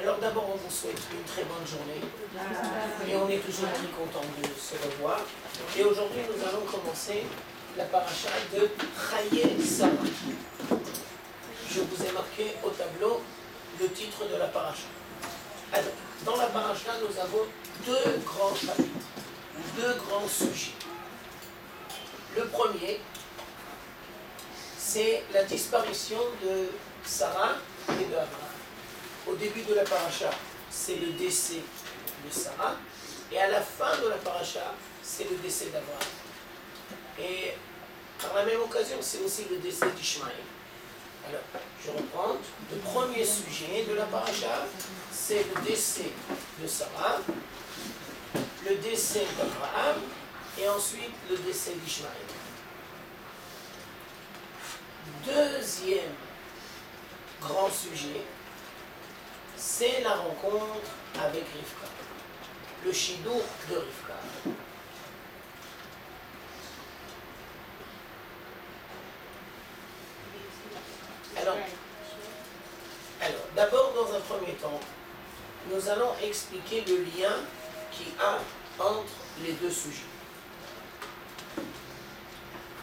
Alors d'abord, on vous souhaite une très bonne journée. Et on est toujours très content de se revoir. Et aujourd'hui, nous allons commencer la paracha de Chaye Sarah. Je vous ai marqué au tableau le titre de la paracha. Alors, dans la paracha, nous avons deux grands chapitres, deux grands sujets. Le premier, c'est la disparition de Sarah et de Abraham. Au début de la paracha, c'est le décès de Sarah, et à la fin de la paracha, c'est le décès d'Abraham. Et par la même occasion, c'est aussi le décès d'Ishmaël. Alors, je reprends. Le premier sujet de la paracha, c'est le décès de Sarah, le décès d'Abraham, et ensuite le décès d'Ishmaël. Deuxième grand sujet, c'est la rencontre avec Rivka, le chidour de Rivka. Alors, d'abord, dans un premier temps, nous allons expliquer le lien qu'il y a entre les deux sujets.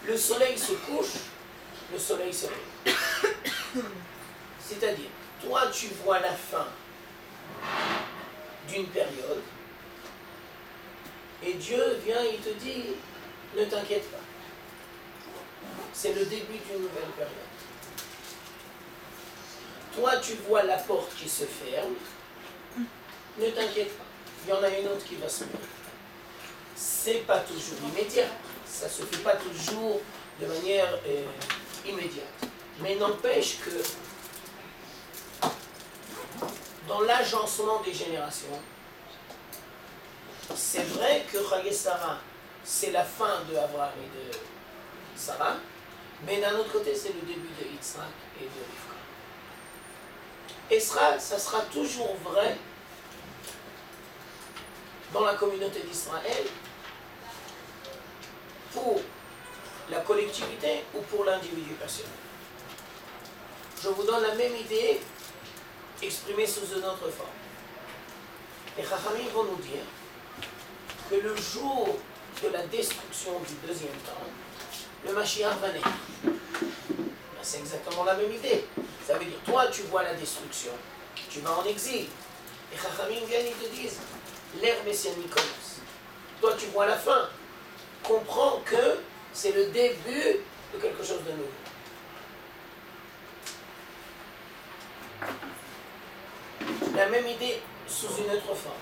Le soleil se couche, le soleil se lève. C'est-à-dire, toi, tu vois la fin d'une période, et Dieu vient, il te dit, ne t'inquiète pas. C'est le début d'une nouvelle période. Toi, tu vois la porte qui se ferme, ne t'inquiète pas. Il y en a une autre qui va s'ouvrir. C'est pas toujours immédiat, ça se fait pas toujours de manière immédiate. Mais n'empêche que dans l'agencement des générations, c'est vrai que Chaye Sarah, c'est la fin de Abraham et de Sarah, mais d'un autre côté, c'est le début de Yitzhak et de Rivka. Et ça sera toujours vrai dans la communauté d'Israël pour la collectivité ou pour l'individu personnel. Je vous donne la même idée exprimée sous une autre forme. Les Chachamim vont nous dire que le jour de la destruction du deuxième temps, le Mashiach va naître. C'est exactement la même idée. Ça veut dire, toi tu vois la destruction, tu vas en exil. Et Chachamim viennent, ils te disent, l'ère messianique commence. Toi tu vois la fin. Comprends que c'est le début de quelque chose de nouveau. La même idée sous une autre forme.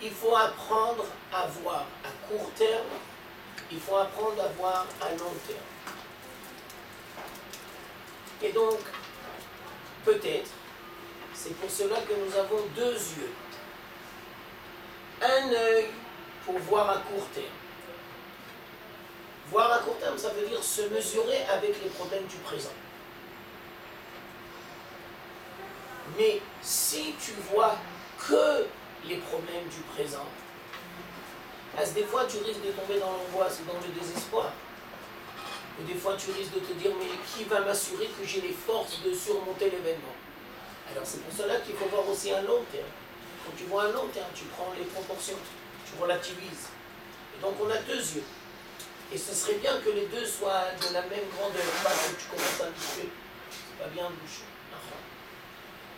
Il faut apprendre à voir à court terme, il faut apprendre à voir à long terme. Et donc, peut-être, c'est pour cela que nous avons deux yeux. Un œil pour voir à court terme. Voir à court terme, ça veut dire se mesurer avec les problèmes du présent. Mais si tu vois que les problèmes du présent, parce que des fois tu risques de tomber dans l'angoisse ou dans le désespoir. Ou des fois tu risques de te dire, mais qui va m'assurer que j'ai les forces de surmonter l'événement? Alors c'est pour cela qu'il faut voir aussi un long terme. Quand tu vois un long terme, tu prends les proportions, tu relativises. Et donc on a deux yeux. Et ce serait bien que les deux soient de la même grandeur. Pas que tu commences à loucher. C'est pas bien de loucher.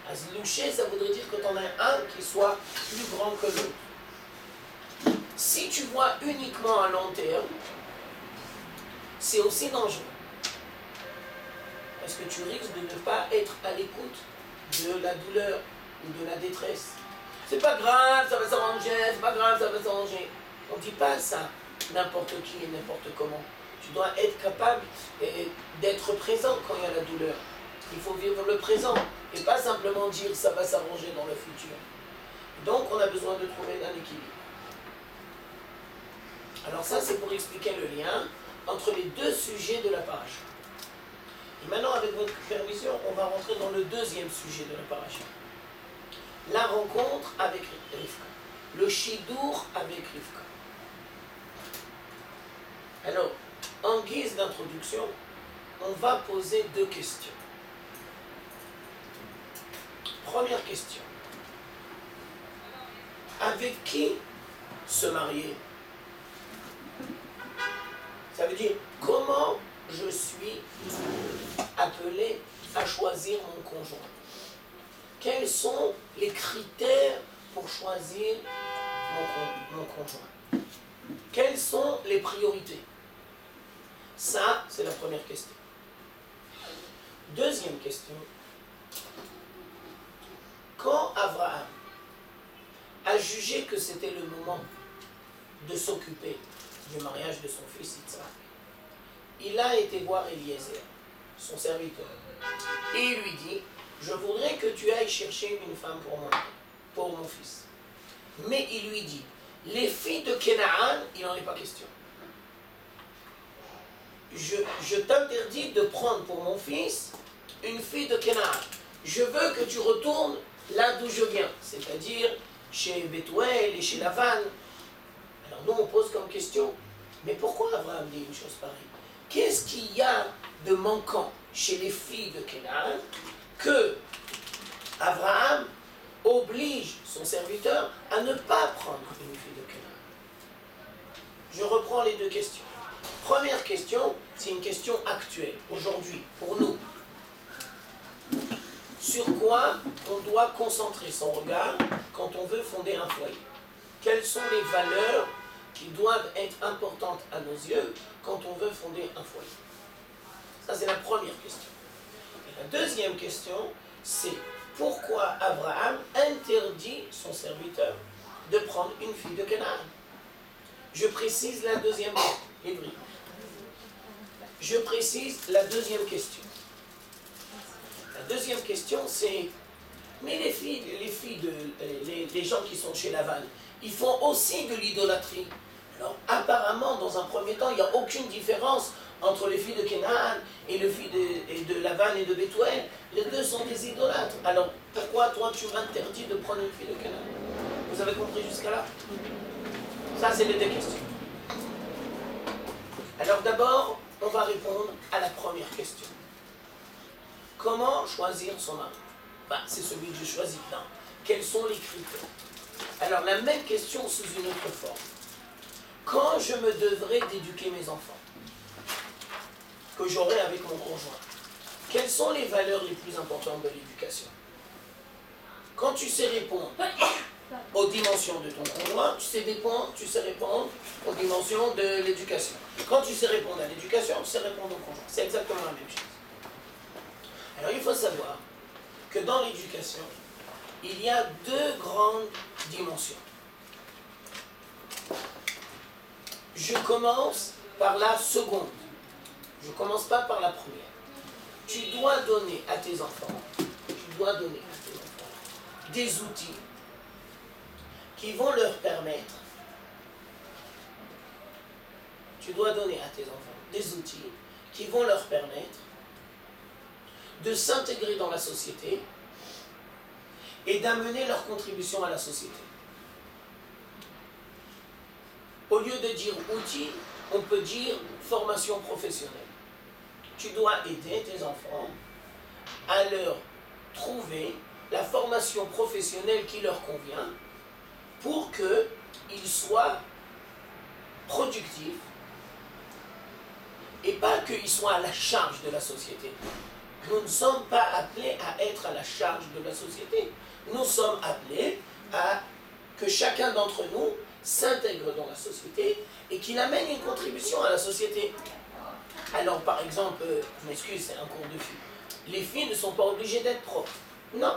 À se loucher, ça voudrait dire que tu en as un qui soit plus grand que l'autre. Si tu vois uniquement à long terme, c'est aussi dangereux. Parce que tu risques de ne pas être à l'écoute de la douleur ou de la détresse. C'est pas grave, ça va s'arranger, c'est pas grave, ça va s'arranger. On ne dit pas ça n'importe qui et n'importe comment. Tu dois être capable d'être présent quand il y a la douleur. Il faut vivre le présent et pas simplement dire ça va s'arranger dans le futur. Donc on a besoin de trouver un équilibre. Alors ça c'est pour expliquer le lien entre les deux sujets de la paracha. Et maintenant avec votre permission, on va rentrer dans le deuxième sujet de la paracha. La rencontre avec Rivka. Le chidour avec Rivka. Alors, en guise d'introduction, on va poser deux questions. première question. Avec qui se marier? Ça veut dire, comment je suis appelé à choisir mon conjoint? Quels sont les critères pour choisir mon conjoint? Quelles sont les priorités? Ça, c'est la première question. Deuxième question. Quand Abraham a jugé que c'était le moment de s'occuper du mariage de son fils Yitzhak, il a été voir Eliezer, son serviteur, et il lui dit, je voudrais que tu ailles chercher une femme pour mon fils. Mais il lui dit, les filles de Canaan, il n'en est pas question. Je t'interdis de prendre pour mon fils une fille de Canaan. Je veux que tu retournes là d'où je viens, c'est-à-dire chez Bethuel et chez Lavan. Alors nous on pose comme question, mais pourquoi Abraham dit une chose pareille? Qu'est-ce qu'il y a de manquant chez les filles de Canaan que Abraham oblige son serviteur à ne pas prendre une fille de Canaan? Je reprends les deux questions. Première question, c'est une question actuelle, aujourd'hui, pour nous. Sur quoi on doit concentrer son regard quand on veut fonder un foyer? Quelles sont les valeurs qui doivent être importantes à nos yeux quand on veut fonder un foyer? Ça, c'est la première question. Et la deuxième question, c'est pourquoi Abraham interdit son serviteur de prendre une fille de Canaan? Je précise la deuxième question. Je précise la deuxième question. La deuxième question, c'est, mais les gens qui sont chez Lavan, ils font aussi de l'idolâtrie. Alors, apparemment, dans un premier temps, il n'y a aucune différence entre les filles de Canaan et les filles de Lavan et de Bethuel. Les deux sont des idolâtres. Alors, pourquoi toi, tu m'interdis de prendre une fille de Canaan? Vous avez compris jusqu'à là? Ça, c'est les deux questions. Alors, d'abord, on va répondre à la première question. Comment choisir son mari? C'est celui que je choisis. Non. Quels sont les critères? Alors, la même question sous une autre forme. Quand je me devrais d'éduquer mes enfants, que j'aurai avec mon conjoint, quelles sont les valeurs les plus importantes de l'éducation? Quand tu sais répondre aux dimensions de ton conjoint, tu sais répondre aux dimensions de l'éducation. Quand tu sais répondre à l'éducation, tu sais répondre au conjoint. C'est exactement la même chose. Alors il faut savoir que dans l'éducation, il y a deux grandes dimensions. Je commence par la seconde. Je ne commence pas par la première. Tu dois donner à tes enfants, des outils qui vont leur permettre, de s'intégrer dans la société et d'amener leur contribution à la société. Au lieu de dire outils, on peut dire formation professionnelle. Tu dois aider tes enfants à leur trouver la formation professionnelle qui leur convient pour qu'ils soient productifs et pas qu'ils soient à la charge de la société. Nous ne sommes pas appelés à être à la charge de la société. Nous sommes appelés à que chacun d'entre nous s'intègre dans la société et qu'il amène une contribution à la société. Alors par exemple, je m'excuse, c'est un cours de filles. Les filles ne sont pas obligées d'être profs. Non.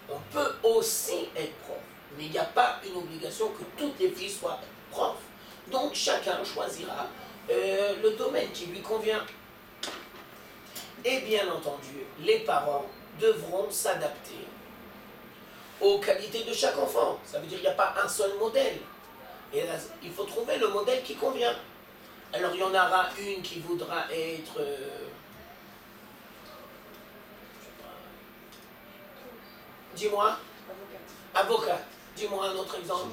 On peut aussi être prof, mais il n'y a pas une obligation que toutes les filles soient profs. Donc chacun choisira le domaine qui lui convient. Et bien entendu, les parents devront s'adapter aux qualités de chaque enfant. Ça veut dire qu'il n'y a pas un seul modèle. Et là, il faut trouver le modèle qui convient. Alors il y en aura une qui voudra être dis-moi. Avocate. Dis-moi un autre exemple.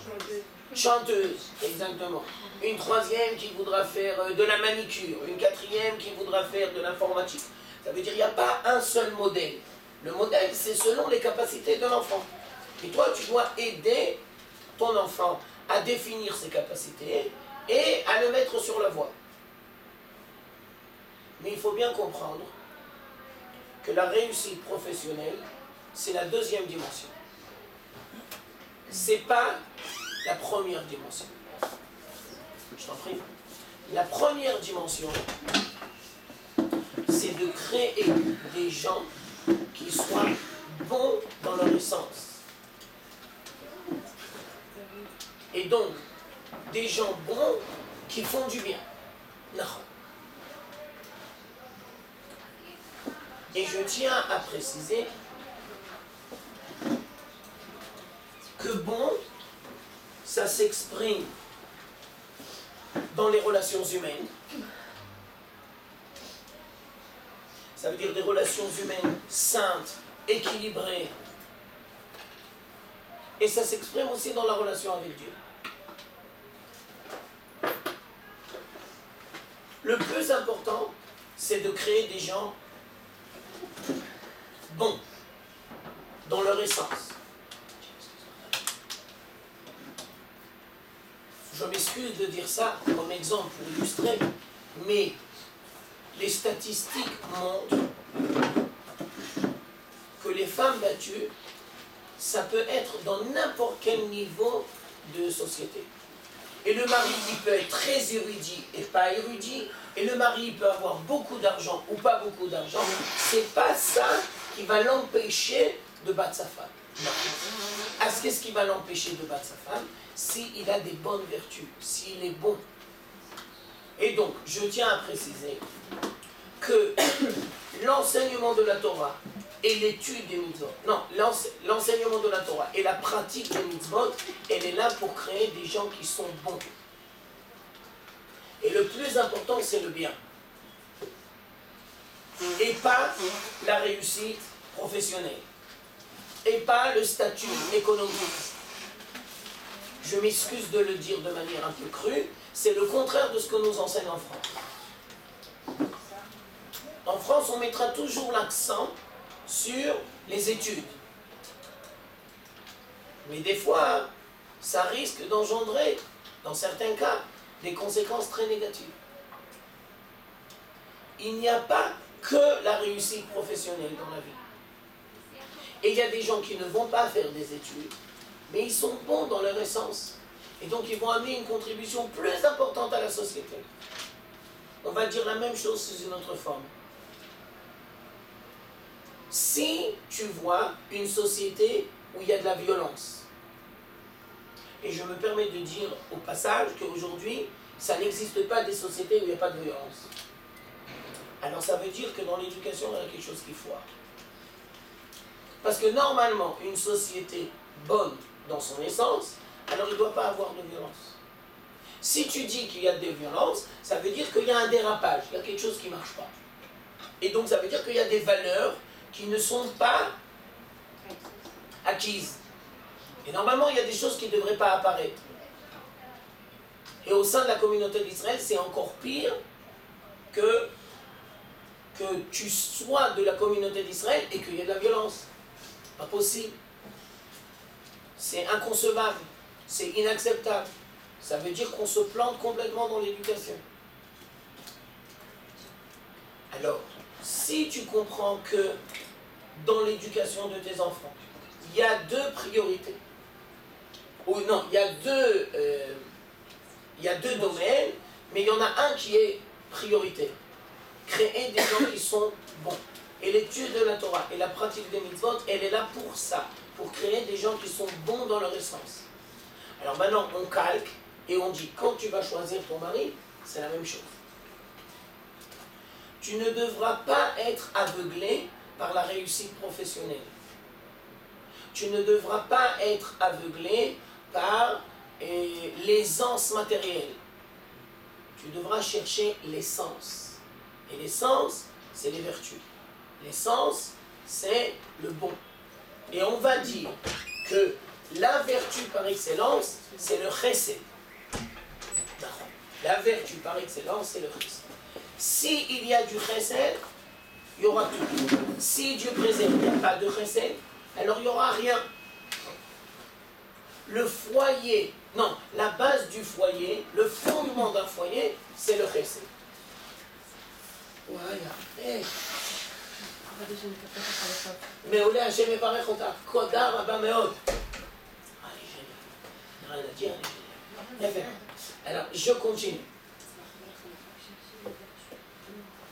Chanteuse, exactement. Une troisième qui voudra faire de la manicure. Une quatrième qui voudra faire de l'informatique. Ça veut dire qu'il n'y a pas un seul modèle. Le modèle, c'est selon les capacités de l'enfant. Et toi, tu dois aider ton enfant à définir ses capacités et à le mettre sur la voie. Mais il faut bien comprendre que la réussite professionnelle, c'est la deuxième dimension. C'est pas la première dimension. Je t'en prie. La première dimension, c'est de créer des gens qui soient bons dans leur essence. Et donc, des gens bons qui font du bien. Non. Et je tiens à préciser que bon, ça s'exprime dans les relations humaines. Ça veut dire des relations humaines saintes, équilibrées. Et ça s'exprime aussi dans la relation avec Dieu. Le plus important, c'est de créer des gens bons dans leur essence. Je m'excuse de dire ça comme exemple pour illustrer, mais les statistiques montrent que les femmes battues, ça peut être dans n'importe quel niveau de société. Et le mari, il peut être très érudit et pas érudit, et le mari, il peut avoir beaucoup d'argent ou pas beaucoup d'argent. C'est pas ça qui va l'empêcher de battre sa femme. Qu'est-ce qui va l'empêcher de battre sa femme? S'il a des bonnes vertus, s'il est bon. Et donc, je tiens à préciser que l'enseignement de la Torah et l'étude des mitzvot, non, l'enseignement de la Torah et la pratique des mitzvot, elle est là pour créer des gens qui sont bons. Et le plus important, c'est le bien. Et pas la réussite professionnelle. Et pas le statut économique. Je m'excuse de le dire de manière un peu crue, c'est le contraire de ce que nous enseigne en France. En France, on mettra toujours l'accent sur les études. Mais des fois, ça risque d'engendrer, dans certains cas, des conséquences très négatives. Il n'y a pas que la réussite professionnelle dans la vie. Et il y a des gens qui ne vont pas faire des études, mais ils sont bons dans leur essence. Et donc ils vont amener une contribution plus importante à la société. On va dire la même chose sous une autre forme. Si tu vois une société où il y a de la violence, et je me permets de dire au passage qu'aujourd'hui, ça n'existe pas des sociétés où il n'y a pas de violence. Alors ça veut dire que dans l'éducation, il y a quelque chose qui foire. Parce que normalement, une société bonne dans son essence, alors il ne doit pas avoir de violence. Si tu dis qu'il y a des violences, ça veut dire qu'il y a un dérapage, il y a quelque chose qui ne marche pas. Et donc ça veut dire qu'il y a des valeurs qui ne sont pas acquises. Et normalement, il y a des choses qui ne devraient pas apparaître. Et au sein de la communauté d'Israël, c'est encore pire que tu sois de la communauté d'Israël et qu'il y ait de la violence. Pas possible. C'est inconcevable. C'est inacceptable. Ça veut dire qu'on se plante complètement dans l'éducation. Alors, si tu comprends que dans l'éducation de tes enfants, il y a deux priorités, ou non, il y a deux domaines, mais il y en a un qui est priorité. Créer des gens qui sont bons. Et l'étude de la Torah et la pratique des mitzvot, elle est là pour ça, pour créer des gens qui sont bons dans leur essence. Alors maintenant, on calque et on dit, quand tu vas choisir ton mari, c'est la même chose. Tu ne devras pas être aveuglé par la réussite professionnelle. Tu ne devras pas être aveuglé par l'aisance matérielle. Tu devras chercher l'essence. Et l'essence, c'est les vertus. L'essence, c'est le bon. Et on va dire que la vertu par excellence, c'est le chesed. La vertu par excellence, c'est le chesed. S'il y a du chesed, il y aura tout. Si Dieu préserve, il n'y a pas de chesed, alors il n'y aura rien. Le foyer, non, la base du foyer, le fondement d'un foyer, c'est le chesed. Voilà. מעולה, השם יברך אותך, תודה רבה מאוד. Rien à dire, alors, je continue.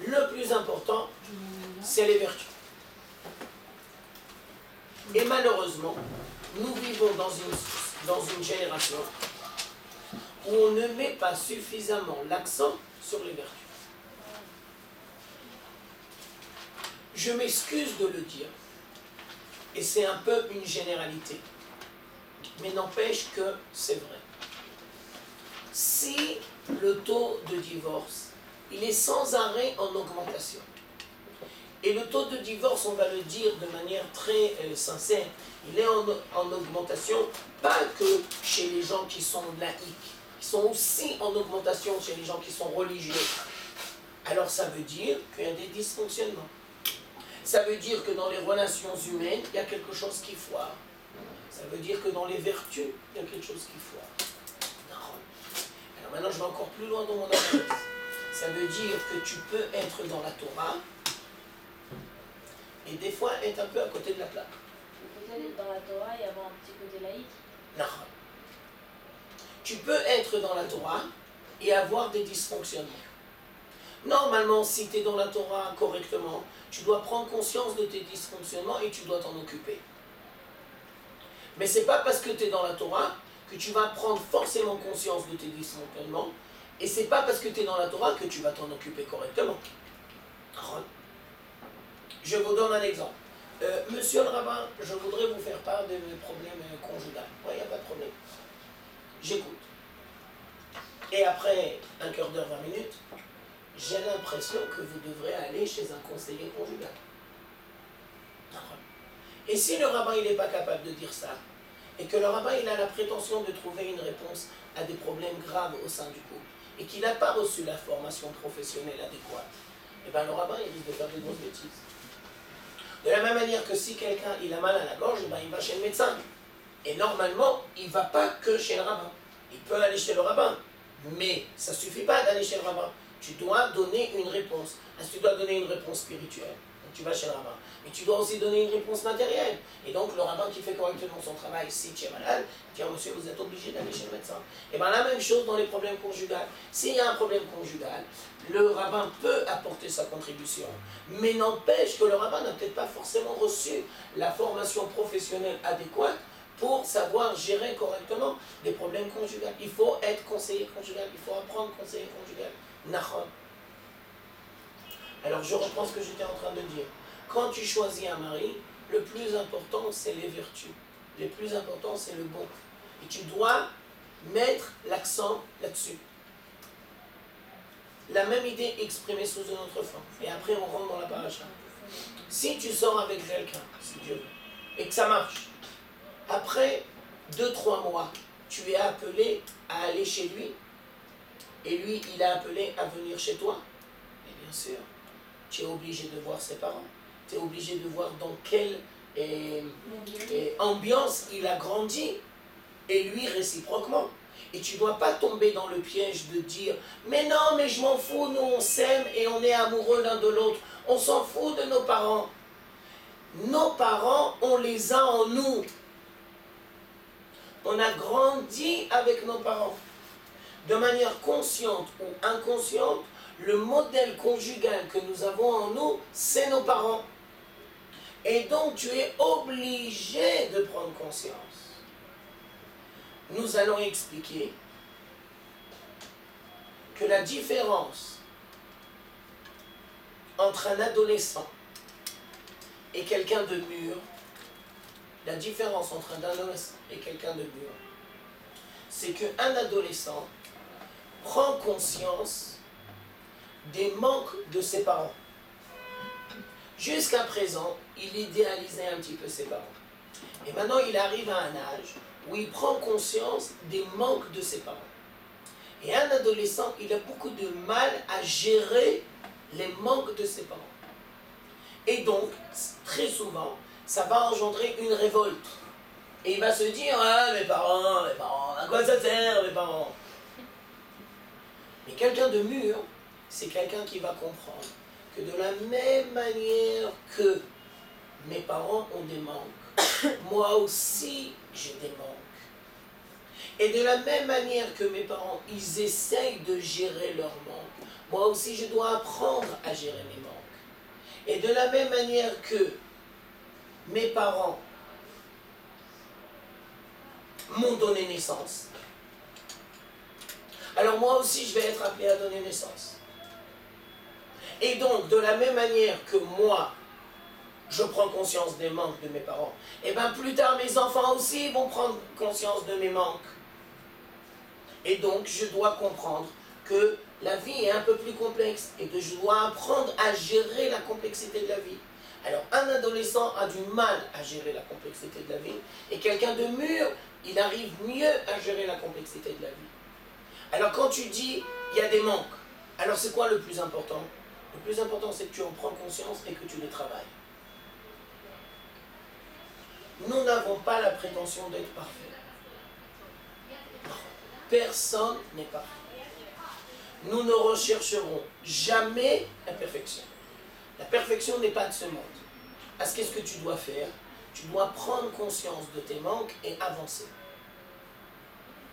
Le plus important, c'est les vertus. Et malheureusement, nous vivons dans une génération où on ne met pas suffisamment l'accent sur les vertus. Je m'excuse de le dire, et c'est un peu une généralité, mais n'empêche que c'est vrai. Si le taux de divorce, il est sans arrêt en augmentation, et le taux de divorce, on va le dire de manière très sincère, il est en augmentation, pas que chez les gens qui sont laïcs, qui sont aussi en augmentation chez les gens qui sont religieux. Alors ça veut dire qu'il y a des dysfonctionnements. Ça veut dire que dans les relations humaines, il y a quelque chose qui foire. Ça veut dire que dans les vertus, il y a quelque chose qui foire. Alors maintenant, je vais encore plus loin dans mon analyse. Ça veut dire que tu peux être dans la Torah et des fois être un peu à côté de la plaque. Peut-être dans la Torah et avoir un petit côté laïque. Non. Tu peux être dans la Torah et avoir des dysfonctionnements. Normalement, si tu es dans la Torah correctement, tu dois prendre conscience de tes dysfonctionnements et tu dois t'en occuper. Mais ce n'est pas parce que tu es dans la Torah que tu vas prendre forcément conscience de tes dysfonctionnements, et ce n'est pas parce que tu es dans la Torah que tu vas t'en occuper correctement. Je vous donne un exemple. Monsieur le rabbin, je voudrais vous faire part de mes problèmes conjugaux. Oui, il n'y a pas de problème. J'écoute. Et après un quart d'heure, 20 minutes, j'ai l'impression que vous devrez aller chez un conseiller conjugal. Et si le rabbin n'est pas capable de dire ça, et que le rabbin il a la prétention de trouver une réponse à des problèmes graves au sein du couple, et qu'il n'a pas reçu la formation professionnelle adéquate, et bien le rabbin il risque de faire de grosses bêtises. De la même manière que si quelqu'un il a mal à la gorge, ben, il va chez le médecin. Et normalement, il ne va pas que chez le rabbin. Il peut aller chez le rabbin, mais ça ne suffit pas d'aller chez le rabbin. Tu dois donner une réponse. Tu dois donner une réponse spirituelle. Donc tu vas chez le rabbin. Mais tu dois aussi donner une réponse matérielle. Et donc le rabbin qui fait correctement son travail, si tu es malade, dit oh, monsieur, vous êtes obligé d'aller chez le médecin. Et bien la même chose dans les problèmes conjugaux. S'il y a un problème conjugal, le rabbin peut apporter sa contribution. Mais n'empêche que le rabbin n'a peut-être pas forcément reçu la formation professionnelle adéquate pour savoir gérer correctement des problèmes conjugaux. Il faut être conseiller conjugal, il faut apprendre conseiller conjugal. Nachon. Alors je reprends ce que j'étais en train de dire. Quand tu choisis un mari, le plus important c'est les vertus. Le plus important c'est le bon. Et tu dois mettre l'accent là-dessus. La même idée exprimée sous une autre forme. Et après on rentre dans la paracha. Si tu sors avec quelqu'un, si Dieu veut, et que ça marche, après 2-3 mois, tu es appelé à aller chez lui, et lui, il a appelé à venir chez toi. Et bien sûr, tu es obligé de voir ses parents. Tu es obligé de voir dans quelle ambiance il a grandi. Et lui, réciproquement. Et tu ne dois pas tomber dans le piège de dire « Mais non, mais je m'en fous, nous on s'aime et on est amoureux l'un de l'autre. On s'en fout de nos parents. » Nos parents, on les a en nous. On a grandi avec nos parents. De manière consciente ou inconsciente, le modèle conjugal que nous avons en nous, c'est nos parents. Et donc tu es obligé de prendre conscience. Nous allons expliquer que la différence entre un adolescent et quelqu'un de mûr, la différence entre un adolescent et quelqu'un de mûr, c'est qu'un adolescent prend conscience des manques de ses parents. Jusqu'à présent, il idéalisait un petit peu ses parents. Et maintenant, il arrive à un âge où il prend conscience des manques de ses parents. Et un adolescent, il a beaucoup de mal à gérer les manques de ses parents. Et donc, très souvent, ça va engendrer une révolte. Et il va se dire, ah, mes parents, à quoi ça sert, mes parents? Mais quelqu'un de mûr, c'est quelqu'un qui va comprendre que de la même manière que mes parents ont des manques, moi aussi j'ai des manques. Et de la même manière que mes parents, ils essayent de gérer leurs manques, moi aussi je dois apprendre à gérer mes manques. Et de la même manière que mes parents m'ont donné naissance, alors moi aussi je vais être appelé à donner naissance. Et donc, de la même manière que moi, je prends conscience des manques de mes parents, et bien plus tard mes enfants aussi vont prendre conscience de mes manques. Et donc, je dois comprendre que la vie est un peu plus complexe et que je dois apprendre à gérer la complexité de la vie. Alors, un adolescent a du mal à gérer la complexité de la vie, et quelqu'un de mûr, il arrive mieux à gérer la complexité de la vie. Alors, quand tu dis, il y a des manques, alors c'est quoi le plus important? Le plus important, c'est que tu en prends conscience et que tu les travailles. Nous n'avons pas la prétention d'être parfaits. Personne n'est parfait. Nous ne rechercherons jamais la perfection. La perfection n'est pas de ce monde. Qu'est-ce que tu dois faire? Tu dois prendre conscience de tes manques et avancer.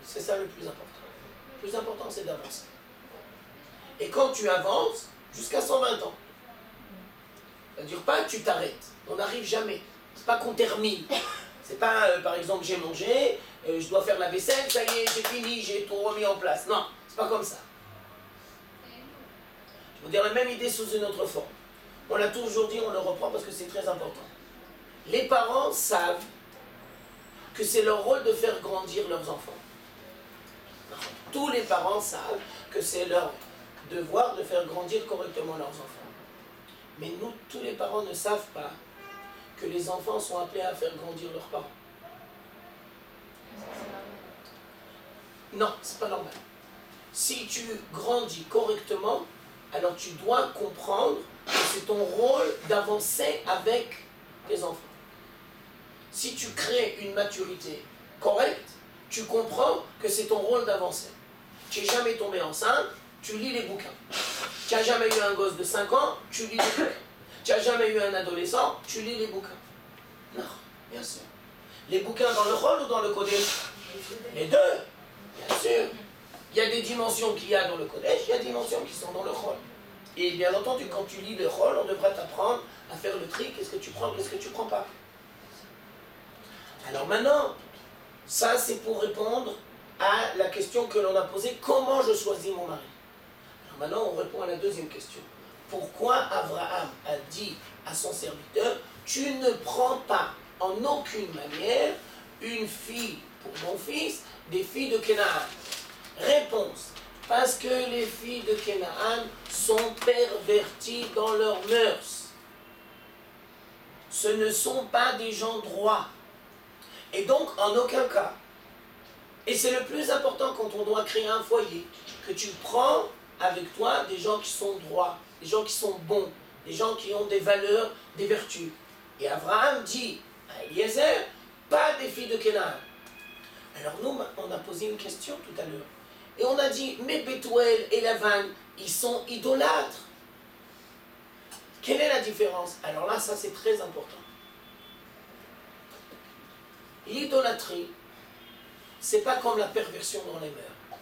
C'est ça le plus important. Le plus important, c'est d'avancer. Et quand tu avances, jusqu'à 120 ans, ça ne dure pas que tu t'arrêtes. On n'arrive jamais. C'est pas qu'on termine. C'est pas, par exemple, j'ai mangé, je dois faire la vaisselle, ça y est, j'ai fini, j'ai tout remis en place. Non, c'est pas comme ça. Je vais vous dire la même idée sous une autre forme. On l'a toujours dit, on le reprend parce que c'est très important. Les parents savent que c'est leur rôle de faire grandir leurs enfants. Tous les parents savent que c'est leur devoir de faire grandir correctement leurs enfants. Mais nous, tous les parents ne savent pas que les enfants sont appelés à faire grandir leurs parents. Non, c'est pas normal. Si tu grandis correctement, alors tu dois comprendre que c'est ton rôle d'avancer avec tes enfants. Si tu crées une maturité correcte, tu comprends que c'est ton rôle d'avancer. Tu n'es jamais tombé enceinte, tu lis les bouquins. Tu n'as jamais eu un gosse de 5 ans, tu lis les bouquins. Tu n'as jamais eu un adolescent, tu lis les bouquins. Non, bien sûr. Les bouquins dans le rôle ou dans le collège? Les deux, bien sûr. Il y a des dimensions qu'il y a dans le collège, il y a des dimensions qui sont dans le rôle. Et bien entendu, quand tu lis le rôle, on devrait t'apprendre à faire le tri, qu'est-ce que tu prends, qu'est-ce que tu ne prends pas. Alors maintenant, ça c'est pour répondre à la question que l'on a posée, comment je choisis mon mari? Alors maintenant, on répond à la deuxième question. Pourquoi Abraham a dit à son serviteur, tu ne prends pas en aucune manière une fille pour mon fils, des filles de Canaan? Réponse, parce que les filles de Canaan sont perverties dans leurs mœurs. Ce ne sont pas des gens droits. Et donc, en aucun cas, et c'est le plus important quand on doit créer un foyer, que tu prends avec toi des gens qui sont droits, des gens qui sont bons, des gens qui ont des valeurs, des vertus. Et Abraham dit à Eliezer, pas des filles de Canaan. Alors nous, on a posé une question tout à l'heure. Et on a dit, mais Bethuel et Lavan, ils sont idolâtres. Quelle est la différence? Alors là, ça c'est très important. L'idolâtrie, c'est pas comme la perversion dans les mœurs.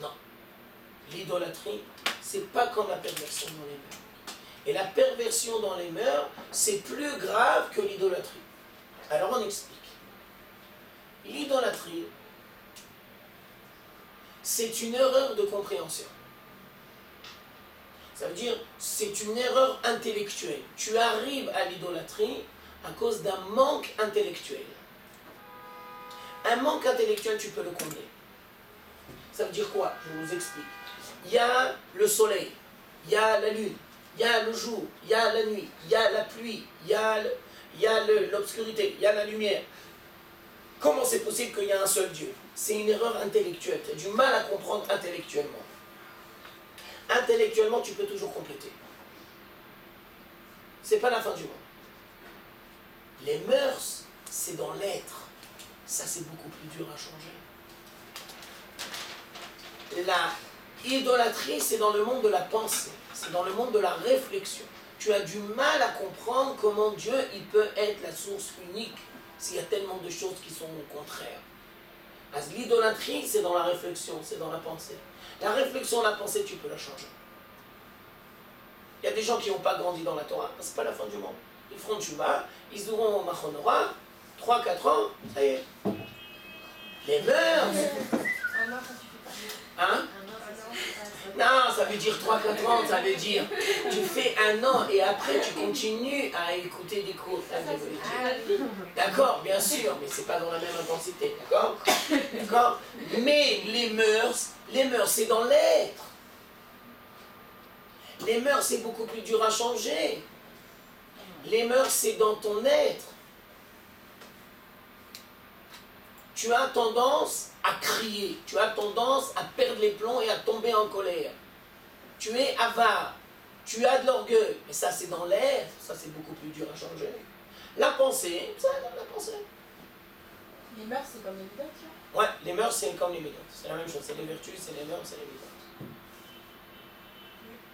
Non. L'idolâtrie, c'est pas comme la perversion dans les mœurs. Et la perversion dans les mœurs, c'est plus grave que l'idolâtrie. Alors on explique. L'idolâtrie, c'est une erreur de compréhension. Ça veut dire, c'est une erreur intellectuelle. Tu arrives à l'idolâtrie à cause d'un manque intellectuel. Un manque intellectuel, tu peux le combler. Ça veut dire quoi? Je vous explique. Il y a le soleil, il y a la lune, il y a le jour, il y a la nuit, il y a la pluie, il y a l'obscurité, il y a la lumière. Comment c'est possible qu'il y ait un seul Dieu? C'est une erreur intellectuelle. Tu as du mal à comprendre intellectuellement. Intellectuellement, tu peux toujours compléter. c'est pas la fin du monde. Les mœurs, c'est dans l'être. Ça, c'est beaucoup plus dur à changer. La idolâtrie, c'est dans le monde de la pensée. C'est dans le monde de la réflexion. Tu as du mal à comprendre comment Dieu, il peut être la source unique s'il y a tellement de choses qui sont au contraire. L'idolâtrie, c'est dans la réflexion, c'est dans la pensée. La réflexion, la pensée, tu peux la changer. Il y a des gens qui n'ont pas grandi dans la Torah, c'est pas la fin du monde. Ils feront tchouva, ils se diront au Machonora, 3-4 ans, ça y est. Les mœurs. Un an, ça suffit pas. Hein? Un an, Non, ça veut dire 3-4 ans, ça veut dire tu fais 1 an et après tu continues à écouter des cours. D'accord, bien sûr, mais c'est pas dans la même intensité, d'accord? D'accord? Mais les mœurs c'est dans l'être. Les mœurs c'est beaucoup plus dur à changer. Les mœurs c'est dans ton être. Tu as tendance à crier, tu as tendance à perdre les plombs et à tomber en colère. Tu es avare, tu as de l'orgueil, mais ça c'est dans l'air, ça c'est beaucoup plus dur à changer. La pensée, ça c'est dans la pensée. Les mœurs, c'est comme les méthodes, ça? Ouais, les mœurs c'est comme les méthodes, c'est la même chose, c'est les vertus, c'est les mœurs, c'est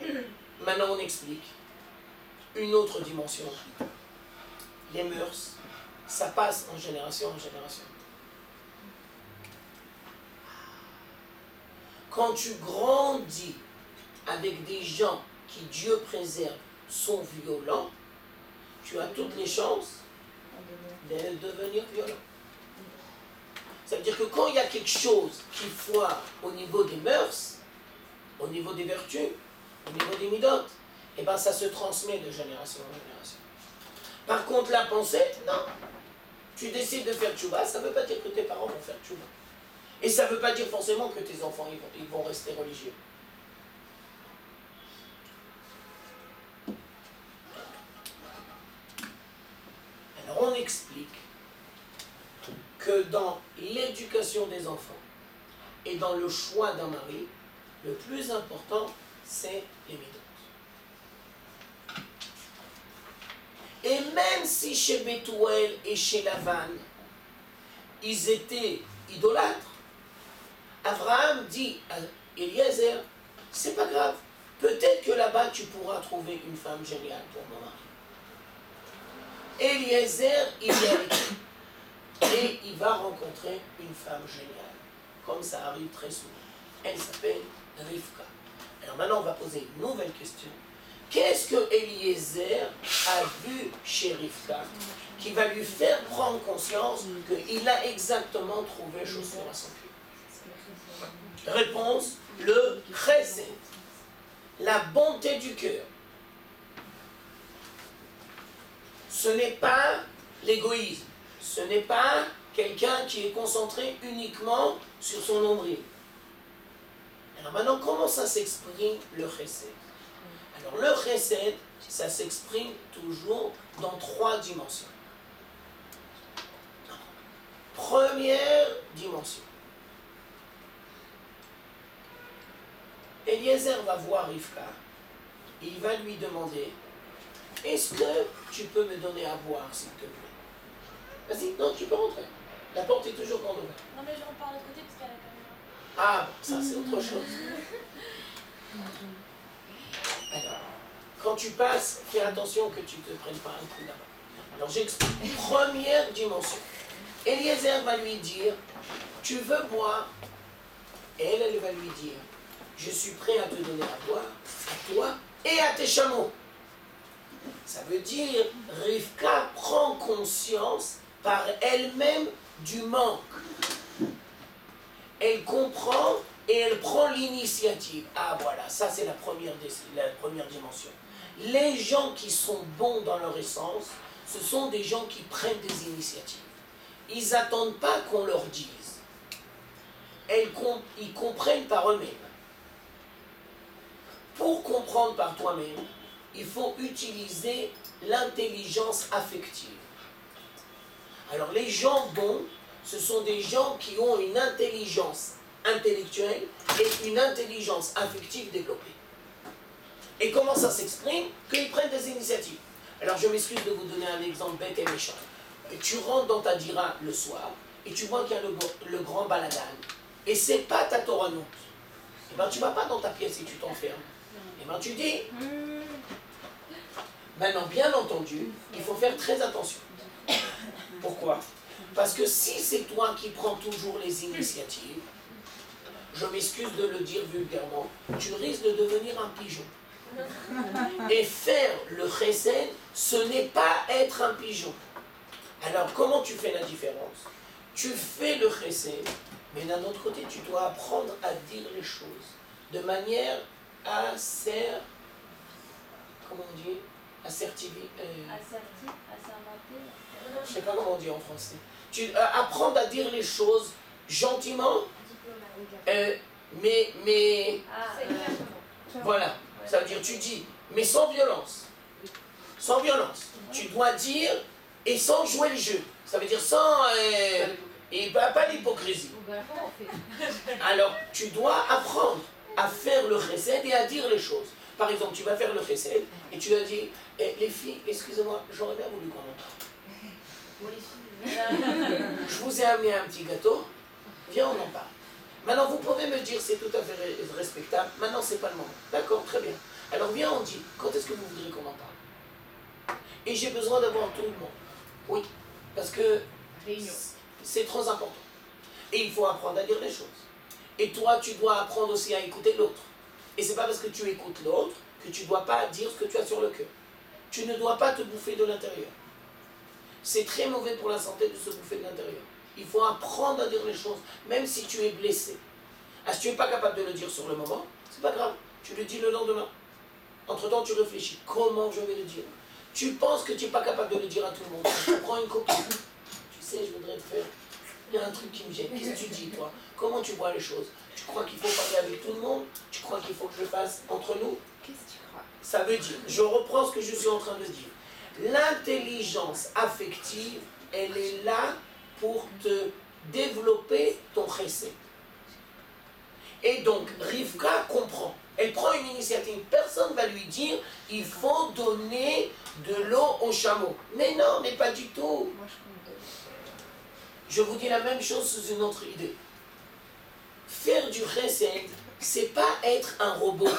les méthodes. Maintenant on explique une autre dimension. Les mœurs, ça passe en génération en génération. Quand tu grandis avec des gens qui, Dieu préserve, sont violents, tu as toutes les chances de devenir violent. Ça veut dire que quand il y a quelque chose qui foire au niveau des mœurs, au niveau des vertus, au niveau des midotes, eh bien ça se transmet de génération en génération. Par contre, la pensée, non. Tu décides de faire tchouba, ça ne veut pas dire que tes parents vont faire tchouba. Et ça ne veut pas dire forcément que tes enfants ils vont rester religieux. Alors on explique que dans l'éducation des enfants et dans le choix d'un mari, le plus important, c'est les midotes. Et même si chez Bethuel et chez Lavan, ils étaient idolâtres, Abraham dit à Eliezer, c'est pas grave, peut-être que là-bas tu pourras trouver une femme géniale pour mon mari. Eliezer, il y a et il va rencontrer une femme géniale, comme ça arrive très souvent. Elle s'appelle Rivka. Alors maintenant on va poser une nouvelle question. Qu'est-ce que Eliezer a vu chez Rivka qui va lui faire prendre conscience qu'il a exactement trouvé chaussure à son pied? Réponse, le chesed, la bonté du cœur. Ce n'est pas l'égoïsme, ce n'est pas quelqu'un qui est concentré uniquement sur son nombril. Alors maintenant, comment ça s'exprime le chesed? Alors le chesed, ça s'exprime toujours dans 3 dimensions. Première dimension. Eliezer va voir Rivka et il va lui demander, est-ce que tu peux me donner à boire s'il te plaît? Vas-y, non, tu peux rentrer. La porte est toujours grande ouverte. Non, mais je repars de l'autre côté parce qu'il y a la caméra. Ah, ça c'est autre chose. Alors, quand tu passes, fais attention que tu ne te prennes pas un coup là-bas. Alors j'explique. Première dimension. Eliezer va lui dire, tu veux boire? Et elle va lui dire, je suis prêt à te donner à boire, à toi et à tes chameaux. Ça veut dire, Rivka prend conscience par elle-même du manque. Elle comprend et elle prend l'initiative. Ah voilà, ça c'est la première dimension. Les gens qui sont bons dans leur essence, ce sont des gens qui prennent des initiatives. Ils n'attendent pas qu'on leur dise. Ils comprennent par eux-mêmes. Pour comprendre par toi-même, il faut utiliser l'intelligence affective. Alors les gens bons, ce sont des gens qui ont une intelligence intellectuelle et une intelligence affective développée. Et comment ça s'exprime? Qu'ils prennent des initiatives. Alors je m'excuse de vous donner un exemple bête et méchant. Tu rentres dans ta dira le soir et tu vois qu'il y a le grand baladan. Et c'est pas ta Torah non. Et ben tu vas pas dans ta pièce et tu t'enfermes. Et ben tu dis. Maintenant, bien entendu, il faut faire très attention. Pourquoi? Parce que si c'est toi qui prends toujours les initiatives, je m'excuse de le dire vulgairement, tu risques de devenir un pigeon. Et faire le chesed, ce n'est pas être un pigeon. Alors, comment tu fais la différence? Tu fais le chesed, mais d'un autre côté, tu dois apprendre à dire les choses de manière comment on dit? Assertive. Je ne sais pas comment on dit en français. Apprendre à dire les choses gentiment, mais voilà, ça veut dire tu dis, mais sans violence. Sans violence. Tu dois dire et sans jouer le jeu. Ça veut dire sans et pas l'hypocrisie. Alors, tu dois apprendre à faire le chesed et à dire les choses. Par exemple, tu vas faire le chesed et tu vas dire, les filles, excusez-moi, j'aurais bien voulu qu'on en parle. Je vous ai amené un petit gâteau, viens, on en parle. Maintenant, vous pouvez me dire, c'est tout à fait respectable, maintenant, c'est pas le moment. D'accord, très bien. Alors, viens, on dit, quand est-ce que vous voudrez qu'on en parle? Et j'ai besoin d'avoir tout le monde. Oui, parce que c'est trop important. Et il faut apprendre à dire les choses. Et toi, tu dois apprendre aussi à écouter l'autre. Et c'est pas parce que tu écoutes l'autre que tu ne dois pas dire ce que tu as sur le cœur. Tu ne dois pas te bouffer de l'intérieur. C'est très mauvais pour la santé de se bouffer de l'intérieur. Il faut apprendre à dire les choses, même si tu es blessé. Ah, si tu n'es pas capable de le dire sur le moment, c'est pas grave. Tu le dis le lendemain. Entre-temps, tu réfléchis. Comment je vais le dire? Tu penses que tu n'es pas capable de le dire à tout le monde. Tu prends une copine. Tu sais, je voudrais te faire. Il y a un truc qui me gêne. Qu'est-ce que tu dis, toi? Comment tu vois les choses? Tu crois qu'il faut parler avec tout le monde? Tu crois qu'il faut que je le fasse entre nous? Qu'est-ce que tu crois? Ça veut dire, je reprends ce que je suis en train de dire. L'intelligence affective, elle est là pour te développer ton chesed. Et donc, Rivka comprend. Elle prend une initiative. Personne ne va lui dire, il faut donner de l'eau au chameau. Mais non, mais pas du tout. Je vous dis la même chose sous une autre idée. Faire du chesed, c'est pas être un robot.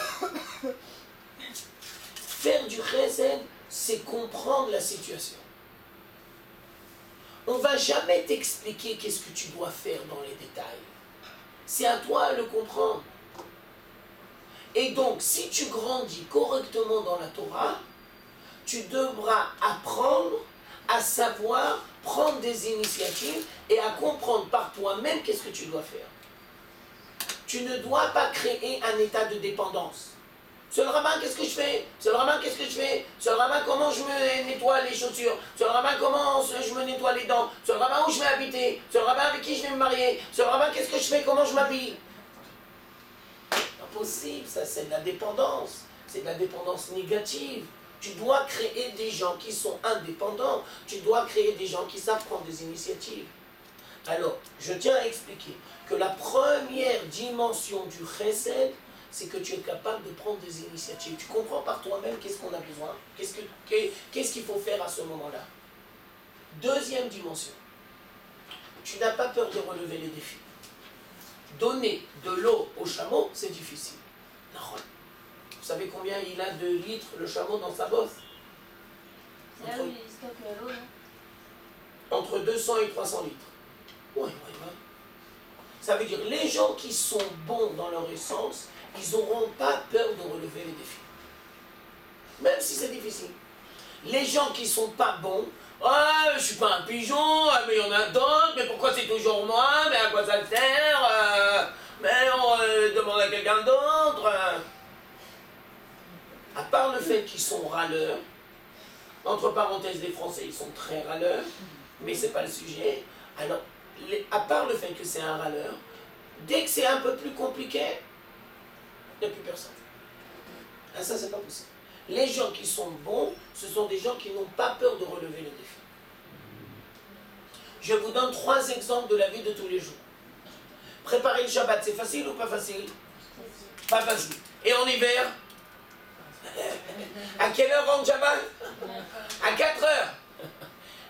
Faire du chesed, c'est comprendre la situation. On ne va jamais t'expliquer qu'est-ce que tu dois faire dans les détails. C'est à toi de le comprendre. Et donc, si tu grandis correctement dans la Torah, tu devras apprendre à savoir prendre des initiatives et à comprendre par toi-même qu'est-ce que tu dois faire. Tu ne dois pas créer un état de dépendance. Monsieur le rabbin, qu'est-ce que je fais? Monsieur le rabbin, qu'est-ce que je fais? Monsieur le rabbin, comment je me nettoie les chaussures? Monsieur le rabbin, comment je me nettoie les dents? Monsieur le rabbin, où je vais habiter? Monsieur le rabbin, avec qui je vais me marier? Monsieur le rabbin, qu'est-ce que je fais? Comment je m'habille? Impossible, ça c'est de la dépendance. C'est de la dépendance négative. Tu dois créer des gens qui sont indépendants. Tu dois créer des gens qui savent prendre des initiatives. Alors, je tiens à expliquer que la première dimension du chesed, c'est que tu es capable de prendre des initiatives. Tu comprends par toi-même qu'est-ce qu'on a besoin, qu'est-ce qu'il faut faire à ce moment-là. Deuxième dimension, tu n'as pas peur de relever les défis. Donner de l'eau au chameau, c'est difficile. Vous savez combien il a de litres le chameau dans sa bosse? C'est là où il stocke l'eau, non? Entre 200 et 300 litres. Oui. Ça veut dire les gens qui sont bons dans leur essence, ils n'auront pas peur de relever les défis. Même si c'est difficile. Les gens qui ne sont pas bons, ah, je ne suis pas un pigeon, mais il y en a d'autres, mais pourquoi c'est toujours moi, mais à quoi ça sert, mais on demande à quelqu'un d'autre. À part le fait qu'ils sont râleurs, entre parenthèses, les Français, ils sont très râleurs, mais ce n'est pas le sujet. Alors, à part le fait que c'est un râleur, dès que c'est un peu plus compliqué, il n'y a plus personne. Ah, ça, c'est pas possible. Les gens qui sont bons, ce sont des gens qui n'ont pas peur de relever le défi. Je vous donne 3 exemples de la vie de tous les jours. Préparer le Shabbat, c'est facile ou pas facile? Pas facile. Et en hiver? À quelle heure rentre Shabbat? À 4 heures.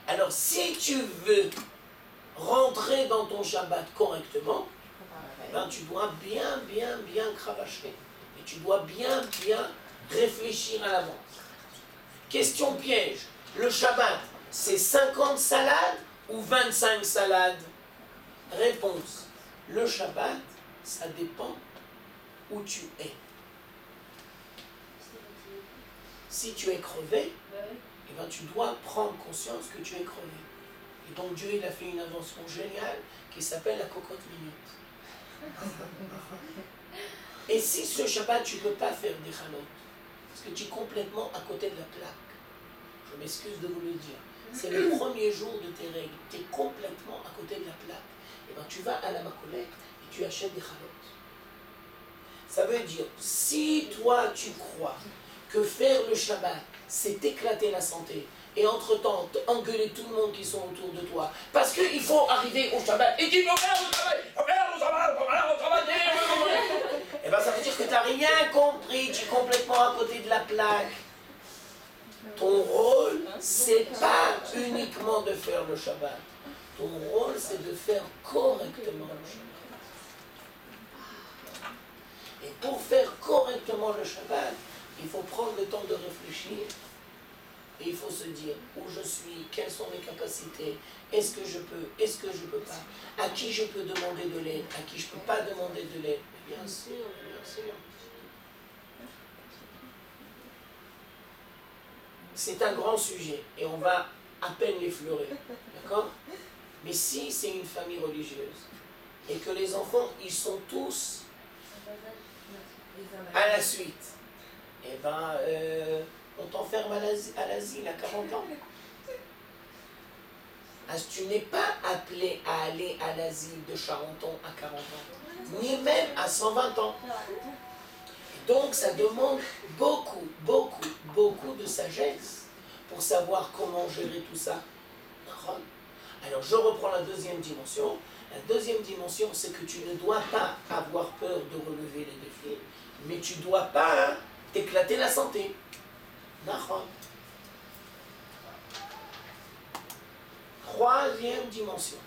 Alors, si tu veux rentrer dans ton Shabbat correctement, ben, tu dois bien cravacher. Et tu dois bien réfléchir à l'avance. Question piège. Le Shabbat, c'est 50 salades ou 25 salades? Réponse. Le Shabbat, ça dépend où tu es. Si tu es crevé, eh ben, tu dois prendre conscience que tu es crevé. Et donc Dieu il a fait une invention géniale qui s'appelle la cocotte minute. Et si ce Shabbat tu ne peux pas faire des chalot, parce que tu es complètement à côté de la plaque, je m'excuse de vous le dire, c'est le premier jour de tes règles, tu es complètement à côté de la plaque, et ben tu vas à la Macolette et tu achètes des chalot. Ça veut dire, si toi tu crois que faire le Shabbat, c'est éclater la santé, et entre-temps, engueuler tout le monde qui sont autour de toi, parce qu'il faut arriver au Shabbat, et tu veux faire le Shabbat, et bien ça veut dire que tu n'as rien compris, tu es complètement à côté de la plaque. Ton rôle, c'est pas uniquement de faire le Shabbat, ton rôle, c'est de faire correctement le Shabbat. Et pour faire correctement le Shabbat, il faut prendre le temps de réfléchir. Et il faut se dire où je suis, quelles sont mes capacités, est-ce que je peux pas, à qui je peux demander de l'aide, à qui je ne peux pas demander de l'aide. Bien sûr, bien sûr. C'est un grand sujet et on va à peine l'effleurer, d'accord? Mais si c'est une famille religieuse et que les enfants, ils sont tous à la suite, eh ben, on t'enferme à l'asile à 40 ans. Tu n'es pas appelé à aller à l'asile de Charenton à 40 ans, ni même à 120 ans. Donc ça demande beaucoup de sagesse pour savoir comment gérer tout ça. Alors je reprends la deuxième dimension. La deuxième dimension, c'est que tu ne dois pas avoir peur de relever les défis, mais tu ne dois pas t'éclater la santé. Troisième dimension.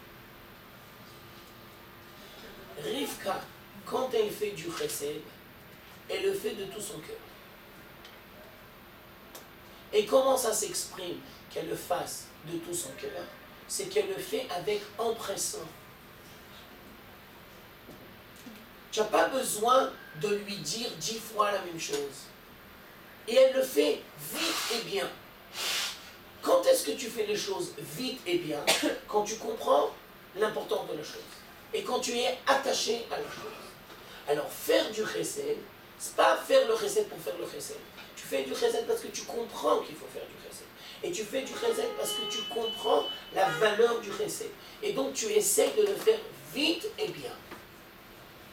Rivka, quand elle fait du chesed, elle le fait de tout son cœur. Et comment ça s'exprime qu'elle le fasse de tout son cœur? C'est qu'elle le fait avec empressement. Tu n'as pas besoin de lui dire 10 fois la même chose. Et elle le fait vite et bien. Quand est-ce que tu fais les choses vite et bien? Quand tu comprends l'importance de la chose. Et quand tu es attaché à la chose. Alors faire du chesed, c'est pas faire le chesed pour faire le chesed. Tu fais du chesed parce que tu comprends qu'il faut faire du chesed. Et tu fais du chesed parce que tu comprends la valeur du chesed. Et donc tu essaies de le faire vite et bien.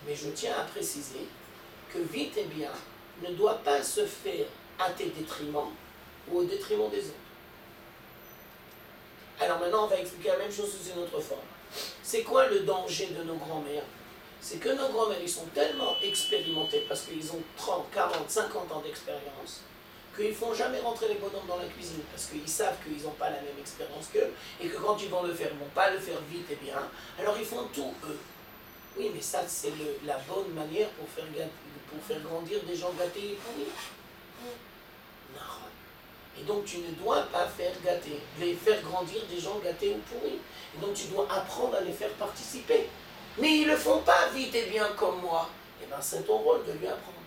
Mais je tiens à préciser que vite et bien ne doit pas se faire à tes détriments ou au détriment des autres. Alors maintenant, on va expliquer la même chose sous une autre forme. C'est quoi le danger de nos grands-mères? C'est que nos grands-mères, ils sont tellement expérimentés parce qu'ils ont 30, 40, 50 ans d'expérience qu'ils ne font jamais rentrer les bonhommes dans la cuisine parce qu'ils savent qu'ils n'ont pas la même expérience qu'eux et que quand ils vont le faire, ils ne vont pas le faire vite et bien. Alors ils font tout eux. Oui, mais ça, c'est la bonne manière pour faire grandir des gens gâtés et pourris. Non. Et donc, tu ne dois pas faire grandir des gens gâtés ou pourris. Et donc, tu dois apprendre à les faire participer. Mais ils ne le font pas vite et bien comme moi. Eh bien, c'est ton rôle de lui apprendre.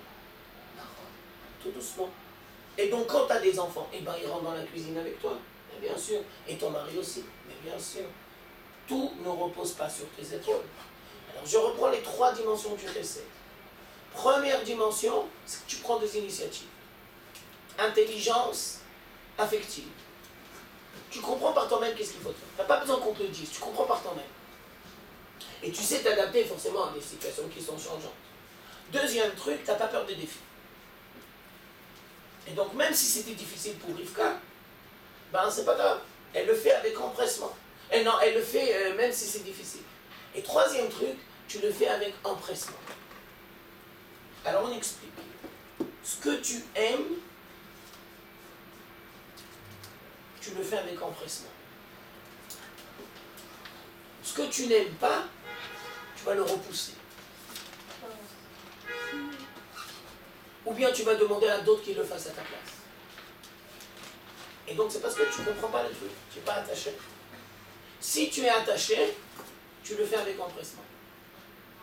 Non. Tout doucement. Et donc, quand tu as des enfants, eh bien, ils rentrent dans la cuisine avec toi. Mais bien sûr. Et ton mari aussi. Mais bien sûr. Tout ne repose pas sur tes épaules. Alors, je reprends les 3 dimensions du chesed. Première dimension, c'est que tu prends des initiatives. Intelligence affective. Tu comprends par toi-même qu'est-ce qu'il faut faire. Tu n'as pas besoin qu'on te le dise, tu comprends par toi-même. Et tu sais t'adapter forcément à des situations qui sont changeantes. Deuxième truc, tu n'as pas peur des défis. Et donc même si c'était difficile pour Rivka, ben c'est pas grave. Elle le fait avec empressement. Elle le fait même si c'est difficile. Et troisième truc, tu le fais avec empressement. Alors on explique. Ce que tu aimes, tu le fais avec empressement. Ce que tu n'aimes pas, tu vas le repousser. Ou bien tu vas demander à d'autres qui le fassent à ta place. Et donc c'est parce que tu ne comprends pas le truc, tu n'es pas attaché. Si tu es attaché, tu le fais avec empressement.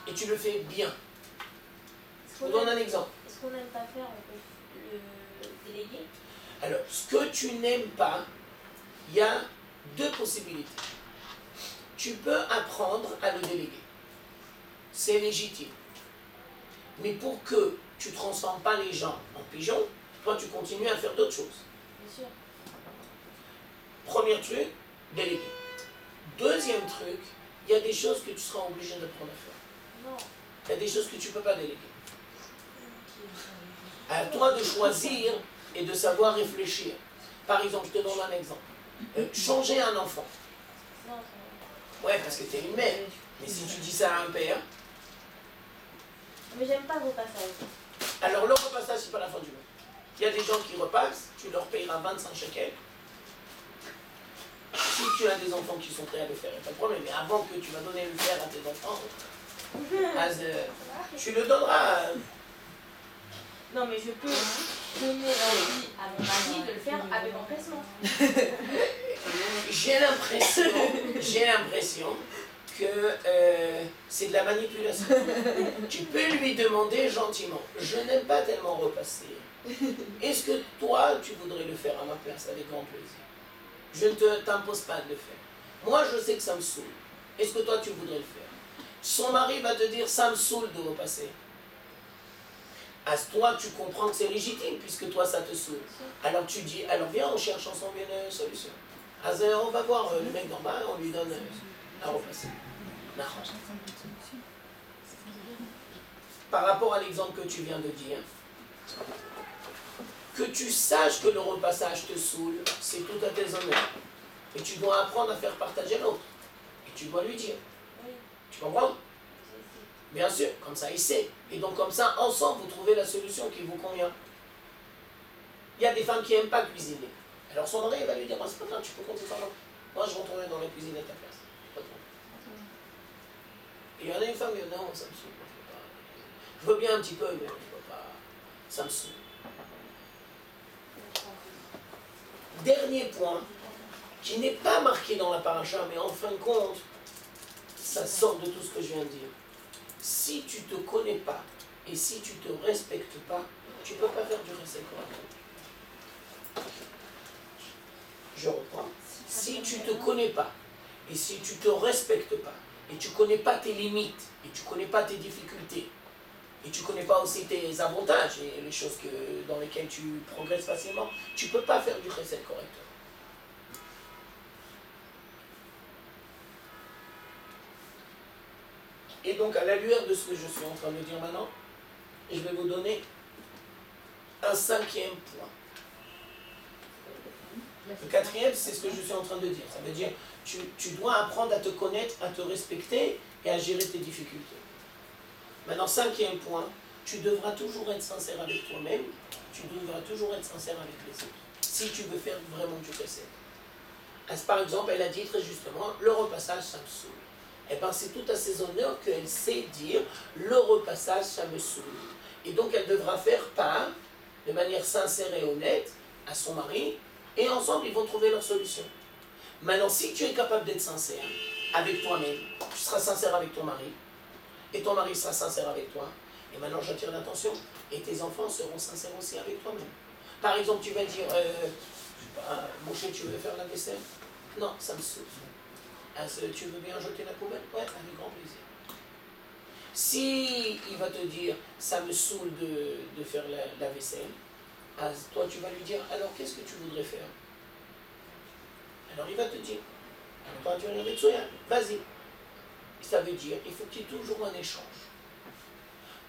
Et tu le fais bien. Je vous donne un exemple. Est-ce qu'on n'aime pas faire, on peut le déléguer? Alors, ce que tu n'aimes pas, il y a deux possibilités. Tu peux apprendre à le déléguer. C'est légitime. Mais pour que tu ne transformes pas les gens en pigeons, toi tu continues à faire d'autres choses. Bien sûr. Premier truc, déléguer. Deuxième truc, il y a des choses que tu seras obligé d'apprendre à faire. Non. Il y a des choses que tu ne peux pas déléguer. À toi de choisir et de savoir réfléchir. Par exemple, je te donne un exemple. Changer un enfant. Non, Ouais, parce que tu es une mère. Mais si tu dis ça à un père, mais j'aime pas vos passages. alors le repassage, c'est pas la fin du monde. Il y a des gens qui repassent, tu leur payeras 25 shekels. Si tu as des enfants qui sont prêts à le faire, il n'y a pas de problème. Mais avant que tu vas donner le faire à tes enfants, tu le donneras. Non, mais je peux donner l'envie à mon mari de le faire avec empressement. J'ai l'impression que c'est de la manipulation. Tu peux lui demander gentiment, je n'aime pas tellement repasser. Est-ce que toi, tu voudrais le faire à ma place avec grand plaisir? Je ne t'impose pas de le faire. Moi, je sais que ça me saoule. Est-ce que toi, tu voudrais le faire? Son mari va te dire, ça me saoule de repasser. À toi, tu comprends que c'est légitime, puisque toi, ça te saoule. Alors tu dis, alors viens, on cherche ensemble une solution. On va voir le mec normal, on lui donne à repasser. Non. Par rapport à l'exemple que tu viens de dire, que tu saches que le repassage te saoule, c'est tout à tes honneurs. Et tu dois apprendre à faire partager l'autre. Et tu dois lui dire. Oui. Tu comprends? Bien sûr, comme ça il sait. Et donc comme ça, ensemble, vous trouvez la solution qui vous convient. Il y a des femmes qui n'aiment pas cuisiner. Alors son mari va lui dire, c'est pas grave, tu peux compter sur moi. Moi je rentrerai dans la cuisine à ta place. Pas de problème. Et il y en a une femme qui dit, non, ça me saoule. Je veux bien un petit peu, mais je ne peux pas. Ça me saoule. Dernier point, qui n'est pas marqué dans la paracha, mais en fin de compte, ça sort de tout ce que je viens de dire. Si tu ne te connais pas et si tu ne te respectes pas, tu ne peux pas faire du recel correct. Je reprends. Si tu ne te connais pas et si tu ne te respectes pas et tu ne connais pas tes limites et tu ne connais pas tes difficultés et tu ne connais pas aussi tes avantages et les choses dans lesquelles tu progresses facilement, tu ne peux pas faire du recel correctement. Et donc, à la lueur de ce que je suis en train de dire maintenant, je vais vous donner un cinquième point. Le quatrième, c'est ce que je suis en train de dire. Ça veut dire, tu dois apprendre à te connaître, à te respecter et à gérer tes difficultés. Maintenant, cinquième point, tu devras toujours être sincère avec toi-même, tu devras toujours être sincère avec les autres, si tu veux faire vraiment du recel. Par exemple, elle a dit très justement, le repassage, ça me saoule. Eh bien, c'est tout à ses honneurs qu'elle sait dire, le repassage, ça me saoule. Et donc, elle devra faire part, de manière sincère et honnête, à son mari, et ensemble, ils vont trouver leur solution. Maintenant, si tu es capable d'être sincère avec toi-même, tu seras sincère avec ton mari, et ton mari sera sincère avec toi, et maintenant, j'attire l'attention, et tes enfants seront sincères aussi avec toi-même. Par exemple, tu vas dire, Mouché, tu veux faire la vaisselle? Non, ça me saoule. Tu veux bien jeter la poubelle? Ouais, avec grand plaisir. Si il va te dire, ça me saoule de faire la vaisselle, toi tu vas lui dire, alors qu'est-ce que tu voudrais faire? Alors il va te dire, toi tu vas lui dire, vas-y. Ça veut dire, il faut qu'il y ait toujours un échange.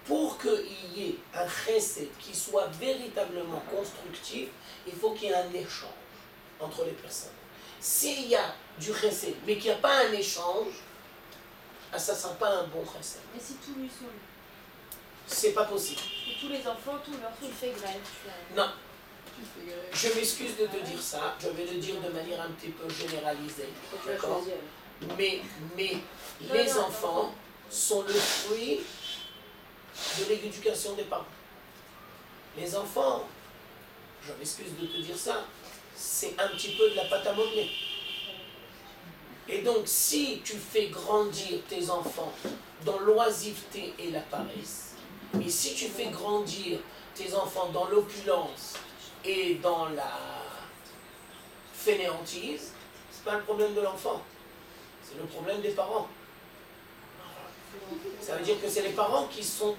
Pour qu'il y ait un chesed qui soit véritablement constructif, il faut qu'il y ait un échange entre les personnes. S'il y a du chesed, mais qu'il n'y a pas un échange, ça ne sera pas un bon chesed. Mais si tout lui saoule? C'est pas possible. Et tous les enfants, tout leur saoule, fait grève. Non. Je m'excuse de te dire ça, je vais le dire de manière un petit peu généralisée. D'accord? Mais les enfants sont le fruit de l'éducation des parents. Les enfants, je m'excuse de te dire ça, c'est un petit peu de la pâte à modeler. Et donc, si tu fais grandir tes enfants dans l'oisiveté et la paresse, et si tu fais grandir tes enfants dans l'opulence et dans la fainéantise, c'est pas le problème de l'enfant, c'est le problème des parents. Ça veut dire que c'est les parents qui font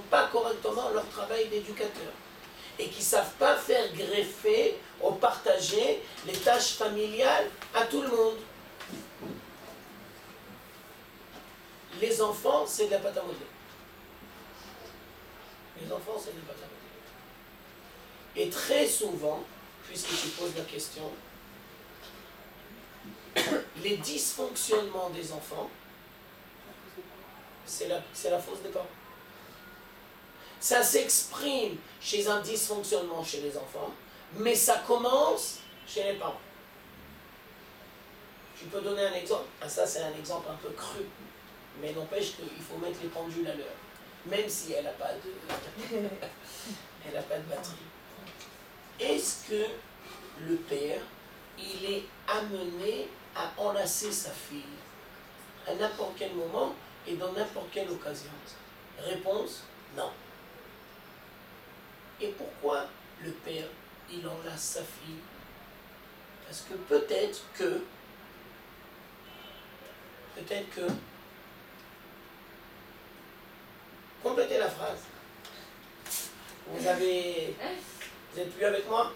pas correctement leur travail d'éducateur et qui savent pas faire greffer ou partager les tâches familiales à tout le monde. Les enfants, c'est de la pâte à modeler. Les enfants, c'est de la pâte à modeler. Et très souvent, puisque tu poses la question, les dysfonctionnements des enfants, c'est la faute des parents. Ça s'exprime chez un dysfonctionnement chez les enfants, mais ça commence chez les parents. Tu peux donner un exemple. Ça, c'est un exemple un peu cru, mais n'empêche qu'il faut mettre les pendules à l'heure, même si elle n'a pas de batterie. Est-ce que le père, il est amené à enlacer sa fille à n'importe quel moment et dans n'importe quelle occasion? Réponse, non. Et pourquoi le père, il enlace sa fille? Parce que peut-être que complétez la phrase. Vous êtes plus avec moi?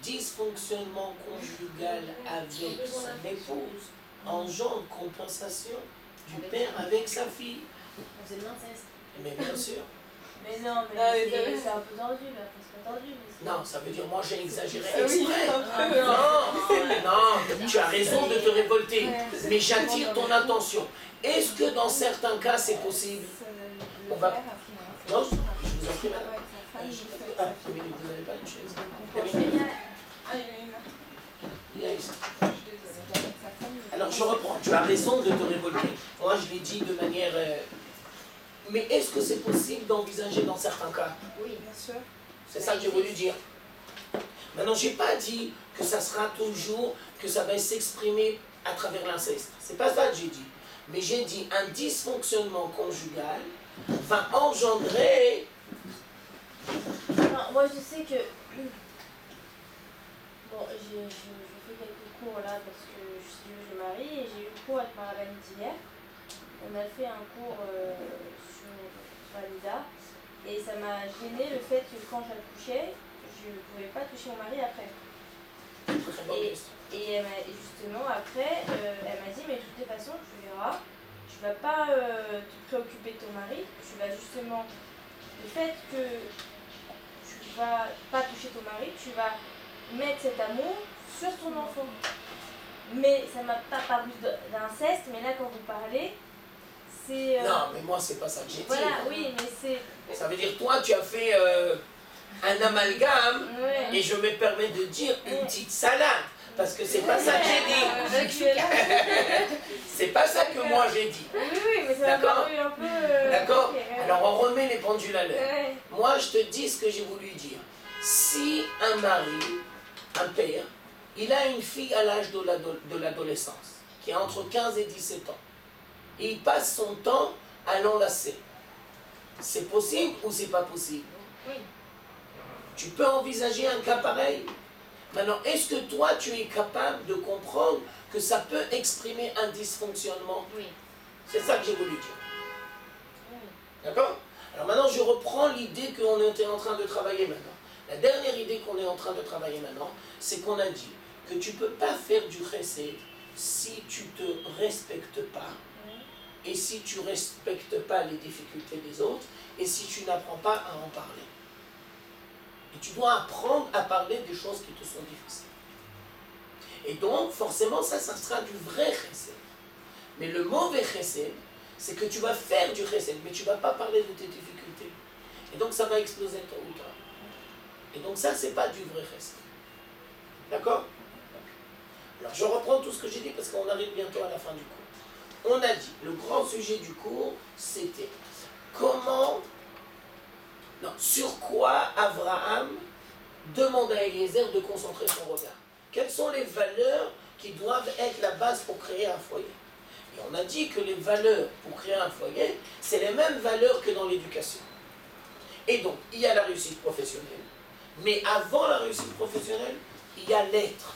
Dysfonctionnement conjugal avec son épouse engendre compensation du père avec sa fille. C'est de l'inceste. Mais bien sûr. Mais non, mais c'est un peu tordu là, c'est pas tordu. Non, ça veut dire moi j'ai exagéré exprès. Non, tu as raison de te révolter, mais j'attire ton attention. Est-ce que dans certains cas c'est possible? On va... Non, je vous en prie, madame. Vous n'avez pas une chaise? Il y a ici. Alors je reprends, tu as raison de te révolter. Moi je l'ai dit de manière... Mais est-ce que c'est possible d'envisager dans certains cas? Oui, bien sûr. C'est ça que j'ai voulu dire. Maintenant, je n'ai pas dit que ça sera toujours, que ça va s'exprimer à travers l'inceste. C'est pas ça que j'ai dit. Mais j'ai dit un dysfonctionnement conjugal va engendrer... Enfin, moi, je sais que... Bon, je fais quelques cours là parce que je marie et j'ai eu cours avec ma rabbinite hier. On a fait un cours sur Valida et ça m'a gêné le fait que quand j'accouchais, je ne pouvais pas toucher mon mari après. Et justement après, elle m'a dit mais de toute façon tu verras, tu ne vas pas te préoccuper de ton mari, tu vas justement, le fait que tu ne vas pas toucher ton mari, tu vas mettre cet amour sur ton enfant. Mais ça ne m'a pas paru d'inceste, mais là quand vous parlez, c'est... Non, mais moi, c'est pas ça que j'ai dit. Voilà, oui, mais c'est... Ça veut dire, toi, tu as fait un amalgame, et je me permets de dire une petite salade, parce que c'est pas ça que j'ai dit. C'est pas ça que moi j'ai dit. Oui, mais ça m'a paru un peu... D'accord? Alors, on remet les pendules à l'heure. Moi, je te dis ce que j'ai voulu dire. Si un mari, un père, il a une fille à l'âge de l'adolescence, qui a entre 15 et 17 ans, et il passe son temps à l'enlacer. C'est possible ou c'est pas possible? Oui. Tu peux envisager un cas pareil? Maintenant, est-ce que toi, tu es capable de comprendre que ça peut exprimer un dysfonctionnement? Oui. C'est ça que j'ai voulu dire. Oui. D'accord? Alors maintenant, je reprends l'idée qu'on était en train de travailler maintenant. La dernière idée qu'on est en train de travailler maintenant, c'est qu'on a dit que tu ne peux pas faire du chesed si tu ne te respectes pas, et si tu ne respectes pas les difficultés des autres, et si tu n'apprends pas à en parler. Et tu dois apprendre à parler des choses qui te sont difficiles. Et donc, forcément, ça sera du vrai chesed. Mais le mauvais chesed, c'est que tu vas faire du chesed, mais tu ne vas pas parler de tes difficultés. Et donc ça va exploser tôt ou tard. Et donc ça, c'est pas du vrai chesed. D'accord? Alors je reprends tout ce que j'ai dit parce qu'on arrive bientôt à la fin du cours. On a dit, le grand sujet du cours, c'était sur quoi Abraham demande à Eliezer de concentrer son regard. Quelles sont les valeurs qui doivent être la base pour créer un foyer? Et on a dit que les valeurs pour créer un foyer, c'est les mêmes valeurs que dans l'éducation. Et donc, il y a la réussite professionnelle. Mais avant la réussite professionnelle, il y a l'être.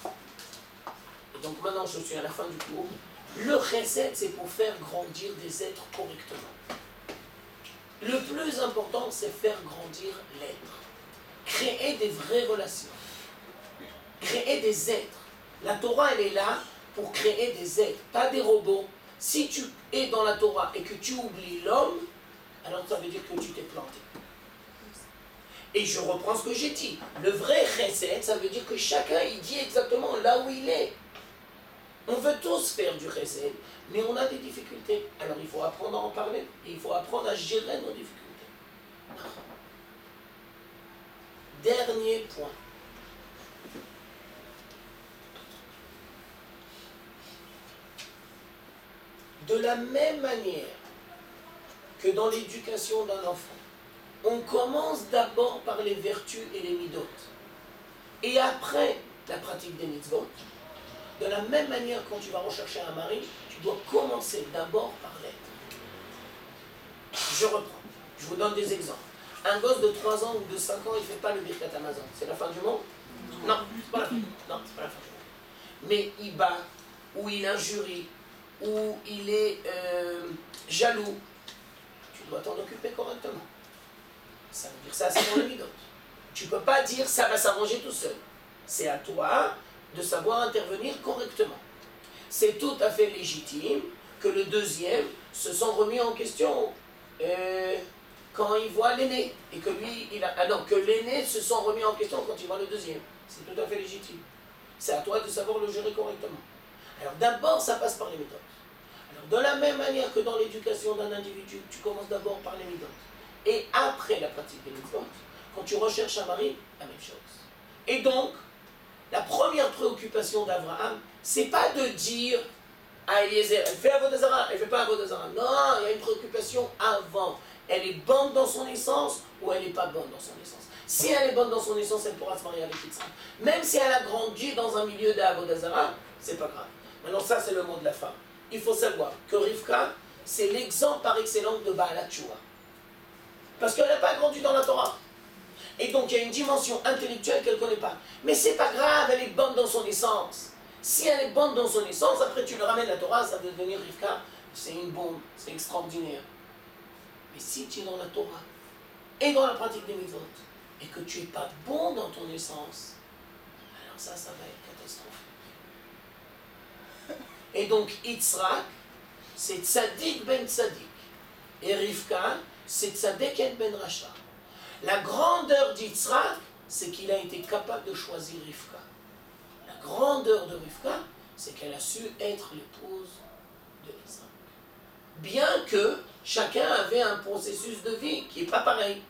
Et donc maintenant, je suis à la fin du cours. Le chesed, c'est pour faire grandir des êtres correctement. Le plus important, c'est faire grandir l'être. Créer des vraies relations. Créer des êtres. La Torah, elle est là pour créer des êtres, pas des robots. Si tu es dans la Torah et que tu oublies l'homme, alors ça veut dire que tu t'es planté. Et je reprends ce que j'ai dit. Le vrai chesed, ça veut dire que chacun, il dit exactement là où il est. On veut tous faire du chesed, mais on a des difficultés. Alors il faut apprendre à en parler, et il faut apprendre à gérer nos difficultés. Dernier point. De la même manière que dans l'éducation d'un enfant, on commence d'abord par les vertus et les midot, et après la pratique des mitzvot. De la même manière, quand tu vas rechercher un mari, tu dois commencer d'abord par l'être. Je reprends. Je vous donne des exemples. Un gosse de 3 ans ou de 5 ans, il ne fait pas le Birkat Amazon. C'est la fin du monde? Non, c'est pas la fin du monde. Non, c'est pas la fin du monde. Mais il bat, ou il injurie, ou il est jaloux. Tu dois t'en occuper correctement. Ça veut dire ça, c'est dans le midot. Tu ne peux pas dire ça va s'arranger tout seul. C'est à toi de savoir intervenir correctement. C'est tout à fait légitime que le deuxième se sent remis en question quand il voit l'aîné. Et que lui, que l'aîné se sent remis en question quand il voit le deuxième. C'est tout à fait légitime. C'est à toi de savoir le gérer correctement. Alors d'abord, ça passe par les méthodes. Alors de la même manière que dans l'éducation d'un individu, tu commences d'abord par les méthodes. Et après la pratique des méthodes, quand tu recherches un mari, la même chose. Et donc, la première préoccupation d'Abraham, c'est pas de dire à Eliezer, elle fait Avodah Zarah, elle fait pas Avodah Zarah. Non, il y a une préoccupation avant. Elle est bonne dans son essence ou elle n'est pas bonne dans son essence. Si elle est bonne dans son essence, elle pourra se marier avec Yitzhak. Même si elle a grandi dans un milieu d'Avodah Zarah, c'est pas grave. Maintenant, ça, c'est le mot de la femme. Il faut savoir que Rivka, c'est l'exemple par excellence de Baalat Teshuvah. Parce qu'elle n'a pas grandi dans la Torah. Et donc, il y a une dimension intellectuelle qu'elle ne connaît pas. Mais c'est pas grave, elle est bonne dans son essence. Si elle est bonne dans son essence, après tu le ramènes à la Torah, ça va devenir Rivka, c'est une bombe, c'est extraordinaire. Mais si tu es dans la Torah et dans la pratique des mitzvot, et que tu n'es pas bon dans ton essence, alors ça va être catastrophique. Et donc, Yitzhak, c'est Tzadik ben Tzadik. Et Rivka, c'est Tzadeket ben Rasha. La grandeur d'Yitzhak, c'est qu'il a été capable de choisir Rivka. La grandeur de Rivka, c'est qu'elle a su être l'épouse de Yitzhak. Bien que chacun avait un processus de vie qui n'est pas pareil.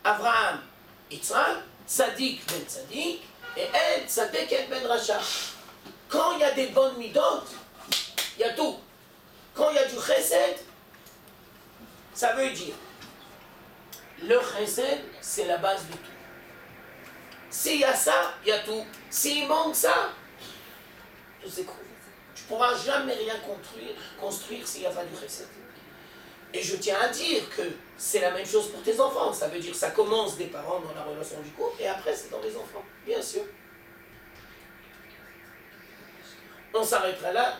Abraham, Yitzhak, Tzadik ben Tzadik, et elle, Tzadeket ben Rasha. Quand il y a des bonnes midot, il y a tout. Quand il y a du chesed, ça veut dire le chesed, c'est la base de tout. S'il y a ça, il y a tout. S'il manque ça, tout s'écroule. Tu ne pourras jamais rien construire s'il n'y a pas du chesed. Et je tiens à dire que c'est la même chose pour tes enfants. Ça veut dire que ça commence des parents dans la relation du couple et après c'est dans les enfants, bien sûr. On s'arrêtera là.